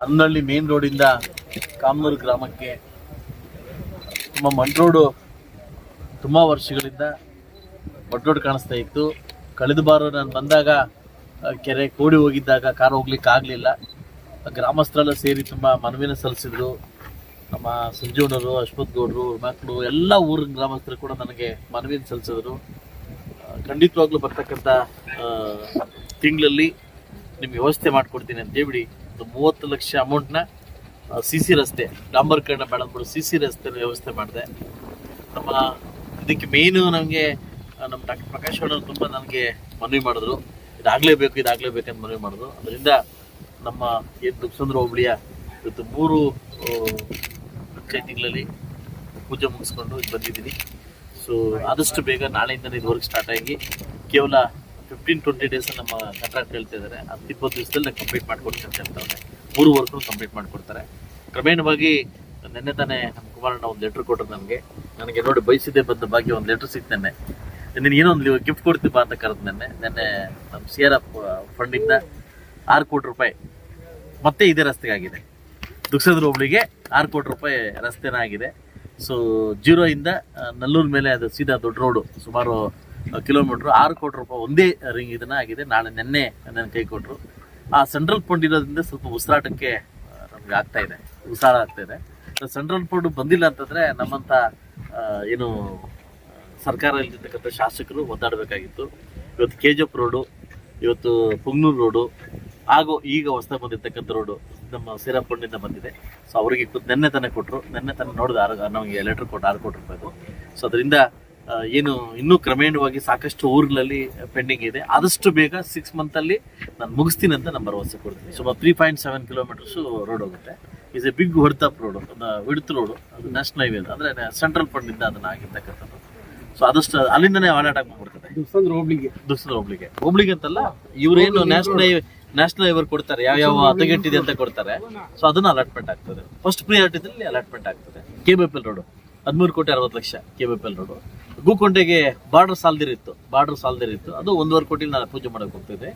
ಹನ್ನಳ್ಳಿ main ರೋಡಿಂದ ಕಾಮನೂರು ಗ್ರಾಮಕ್ಕೆ ನಮ್ಮ ಮಣ್ ರೋಡು ತುಂಬ ವರ್ಷಗಳಿಂದ ಮಣ್ ರೋಡ್ ಕಾಣಿಸ್ತಾ ಇತ್ತು. ಕಳೆದ ಬಾರ ನಾನು ಬಂದಾಗ ಕೆರೆ ಕೋಡಿ ಹೋಗಿದ್ದಾಗ ಕಾರ್ ಹೋಗ್ಲಿಕ್ಕೆ ಆಗಲಿಲ್ಲ. ಗ್ರಾಮಸ್ಥರೆಲ್ಲ ಸೇರಿ ತುಂಬ ಮನವಿನ ಸಲ್ಲಿಸಿದ್ರು. ನಮ್ಮ ಸಂಜೀವನವರು, ಅಶ್ವಥ್ ಗೌಡರು, ಮಕ್ಕಳು ಎಲ್ಲ ಊರಿನ ಗ್ರಾಮಸ್ಥರು ಕೂಡ ನನಗೆ ಮನವಿನ ಸಲ್ಲಿಸಿದ್ರು. ಖಂಡಿತವಾಗ್ಲೂ ಬರ್ತಕ್ಕಂಥ ತಿಂಗಳಲ್ಲಿ ನಿಮ್ಗೆ ವ್ಯವಸ್ಥೆ ಮಾಡಿಕೊಡ್ತೀನಿ ಅಂತ ಹೇಳಿ 30 ಲಕ್ಷ ಅಮೌಂಟ್ನ CC ರಸ್ತೆ ಡಾಂಬರ್ಕರಣ ಬೇಡ CC ರಸ್ತೆ ವ್ಯವಸ್ಥೆ ಮಾಡಿದೆ. ನಮ್ಮ ಇದಕ್ಕೆ ಮೇಯ್ನು ನಮಗೆ ನಮ್ಮ ಡಾಕ್ಟರ್ ಪ್ರಕಾಶ್ ಅವರು ತುಂಬ ನನಗೆ ಮನವಿ ಮಾಡಿದ್ರು, ಇದಾಗಲೇಬೇಕಂತ ಮನವಿ ಮಾಡಿದ್ರು. ಅದರಿಂದ ನಮ್ಮ ದುಕ್ಸಂದ್ರ ಹೋಬಳಿಯ ಇವತ್ತು 3 ಪಂಚಾಯತಿಗಳಲ್ಲಿ ಪೂಜೆ ಮುಗಿಸ್ಕೊಂಡು ಬಂದಿದ್ದೀನಿ. ಸೊ ಆದಷ್ಟು ಬೇಗ ನಾಳೆಯಿಂದ ಇದು ವರ್ಕ್ ಸ್ಟಾರ್ಟ್ ಆಗಿ ಕೇವಲ 15-20 ಡೇಸ್ ನಮ್ಮ ಕಾಂಟ್ರಾಕ್ಟ್ ಹೇಳ್ತಾ ಇದ್ದಾರೆ. 10-20 ದಿವಸದಲ್ಲಿ ಕಂಪ್ಲೀಟ್ ಮಾಡಿಕೊಡ್ತೀನಿ ಅಂತ ಹೇಳ್ತಾರೆ. 3 ವರ್ಕ್ನು ಕಂಪ್ಲೀಟ್ ಮಾಡಿಕೊಡ್ತಾರೆ. ಕ್ರಮೇಣವಾಗಿ ನಿನ್ನೆ ತಾನೇ ನಮ್ಮ ಕುಮಾರಣ್ಣ ಒಂದು ಲೆಟ್ರ್ ಕೊಟ್ಟರು ನನಗೆ ನೋಡಿ ಬಯಸಿದ್ದೆ ಬಂದ ಭಾಗ್ಯ ಒಂದು ಲೆಟ್ರ್ ಸಿಕ್ತು. ನಿನ್ನ ಏನೋ ಒಂದು ಗಿಫ್ಟ್ ಕೊಡ್ತೀವಿ ಅಂತ ಕರೆದು ನಿನ್ನೆ ನಮ್ಮ CRF ಫಂಡಿಂದ 6 ಕೋಟಿ ರೂಪಾಯಿ ಮತ್ತೆ ಇದೇ ರಸ್ತೆಗೆ ಆಗಿದೆ. ದುಕ್ಸಂದ್ರ ಹೋಬಳಿಗೆ 6 ಕೋಟಿ ರೂಪಾಯಿ ರಸ್ತೆನ ಆಗಿದೆ. ಸೊ 0 ಇಂದ ನಲ್ಲೂರು ಮೇಲೆ ಅದು ಸೀದಾ ದೊಡ್ಡ ರೋಡು ಸುಮಾರು ಕಿಲೋಮೀಟ್ರು 6 ಕೋಟಿ ರೂಪಾಯಿ ಒಂದೇ ರಿಂಗ್ ಇದನ್ನ ಆಗಿದೆ. ನಿನ್ನೆ ನನ್ನ ಕೈ ಕೊಟ್ಟರು. ಆ ಸೆಂಟ್ರಲ್ ಫಂಡ್ ಇರೋದ್ರಿಂದ ಸ್ವಲ್ಪ ಉಸಿರಾಟಕ್ಕೆ ನಮ್ಗೆ ಉಸಾರ ಆಗ್ತಾ ಇದೆ. ಸೆಂಟ್ರಲ್ ಫಂಡ್ ಬಂದಿಲ್ಲ ಅಂತಂದ್ರೆ ನಮ್ಮಂತ ಏನು ಸರ್ಕಾರ ಇಲ್ಲಿರ್ತಕ್ಕಂಥ ಶಾಸಕರು ಒದ್ದಾಡಬೇಕಾಗಿತ್ತು. ಇವತ್ತು KGF ರೋಡು, ಇವತ್ತು ಪುಂಗ್ನೂರು ರೋಡು, ಹಾಗೂ ಈಗ ಹೊಸದಾಗಿ ಬಂದಿರ್ತಕ್ಕಂಥ ರೋಡು ನಮ್ಮ CRF ಫಂಡಿಂದ ಬಂದಿದೆ. ಸೊ ಅವರಿಗೆ ನೆನ್ನೆ ತಾನೇ ಕೊಟ್ಟರು. ನೆನ್ನೆ ತಾನೇ ನೋಡಿದ ನಮಗೆ ಲೆಟರ್ ಕೊಟ್ಟು 6 ಕೋಟಿ ರೂಪಾಯಿದು. ಸೊ ಅದರಿಂದ ಏನು ಇನ್ನೂ ಕ್ರಮೇಣವಾಗಿ ಸಾಕಷ್ಟು ಊರುಗಳಲ್ಲಿ ಪೆಂಡಿಂಗ್ ಇದೆ. ಆದಷ್ಟು ಬೇಗ 6 ಮಂತಲ್ಲಿ ನಾನು ಮುಗಿಸ್ತೀನಿ ಅಂತ ನಾನು ಭರವಸೆ ಕೊಡ್ತೀನಿ. ಸುಮಾರು 3.7 ಕಿಲೋಮೀಟರ್ಸ್ ರೋಡ್ ಹೋಗುತ್ತೆ. ಇಸ್ ಎ ಬಿಗ್ ಹೊಡ್ತಾಪ್ ರೋಡು, ವಿಡ್ತ್ ರೋಡು. ಅದು ನ್ಯಾಷನಲ್ ಹೈವೇ ಅಂದರೆ ಸೆಂಟ್ರಲ್ ಫಂಡಿಂದ ಅದನ್ನ ಆಗಿರ್ತಕ್ಕಂಥದ್ದು. ಸೊ ಆದಷ್ಟು ಅಲ್ಲಿಂದನೇ ಅಲಾಟ್ ಆಗಿಬಿಡ್ತದೆ ಹೋಬ್ಳಿಗೆ ಅಂತಲ್ಲ, ಇವರೇನು ನ್ಯಾಷನಲ್ ಹೈವೇ ಕೊಡ್ತಾರೆ, ಯಾವ ಹದಗೆಟ್ಟಿದೆ ಅಂತ ಕೊಡ್ತಾರೆ. ಸೊ ಅದನ್ನ ಅಲಾಟ್ಮೆಂಟ್ ಆಗ್ತದೆ. ಫಸ್ಟ್ ಪ್ರಿಯಾರಿಟಿದಲ್ಲಿ ಅಲಾಟ್ಮೆಂಟ್ ಆಗ್ತದೆ. KBPL ರೋಡು 13 ಕೋಟಿ 60 ಲಕ್ಷ KBPL ರೋಡು. ಗೂಕೊಂಡೆಗೆ ಬಾರ್ಡರ್ ಸಾಲದಿರಿತ್ತು, ಅದು 1.5 ಕೋಟಿ ನಾನು ಪೂಜೆ ಮಾಡಕ್ಕೆ ಹೋಗ್ತಿದ್ದೆ.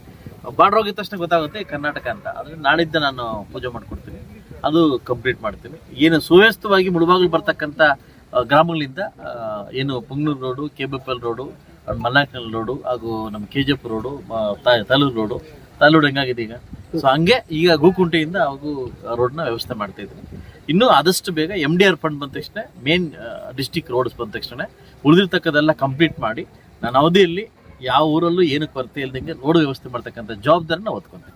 ಬಾರ್ಡರ್ ಹೋಗಿದ ತಕ್ಷಣ ಗೊತ್ತಾಗುತ್ತೆ ಕರ್ನಾಟಕ ಅಂತ. ಆದರೆ ನಾಳಿದ್ದ ನಾನು ಪೂಜೆ ಮಾಡ್ಕೊಡ್ತೀನಿ, ಅದು ಕಂಪ್ಲೀಟ್ ಮಾಡ್ತೀನಿ. ಏನು ಸುವ್ಯವಸ್ಥಿತವಾಗಿ ಮುಳುಬಾಗಿಲು ಬರ್ತಕ್ಕಂಥ ಗ್ರಾಮಗಳಿಂದ ಏನು ಪುಂಗ್ನೂರು ರೋಡು, KBPL ರೋಡು, ಮಲ್ನಾಕ್ನಲ್ ರೋಡು, ಹಾಗೂ ನಮ್ಮ KGF ರೋಡು, ತಾಲೂರು ಹೆಂಗಾಗಿದೆ ಈಗ. ಸೊ ಹಂಗೆ ಈಗ ಗೂಕುಂಟೆಯಿಂದ ಹಾಗೂ ರೋಡ್ನ ವ್ಯವಸ್ಥೆ ಮಾಡ್ತಾ ಇದ್ದೀನಿ. ಇನ್ನೂ ಆದಷ್ಟು ಬೇಗ MDR ಫಂಡ್ ಬಂದ ತಕ್ಷಣ, ಮೇನ್ ಡಿಸ್ಟಿಕ್ ರೋಡ್ಸ್ ಬಂದ ತಕ್ಷಣ ಉಳಿದಿರ್ತಕ್ಕದೆಲ್ಲ ಕಂಪ್ಲೀಟ್ ಮಾಡಿ ನಾನು ಅವಧಿಯಲ್ಲಿ ಯಾವ ಊರಲ್ಲೂ ಏನಕ್ಕೆ ಕೊರತೆ ಇಲ್ದಂಗೆ ರೋಡ್ ವ್ಯವಸ್ಥೆ ಮಾಡ್ತಕ್ಕಂಥ ಜವಾಬ್ದಾರಿನ ಹೊತ್ಕೊಂತೀನಿ.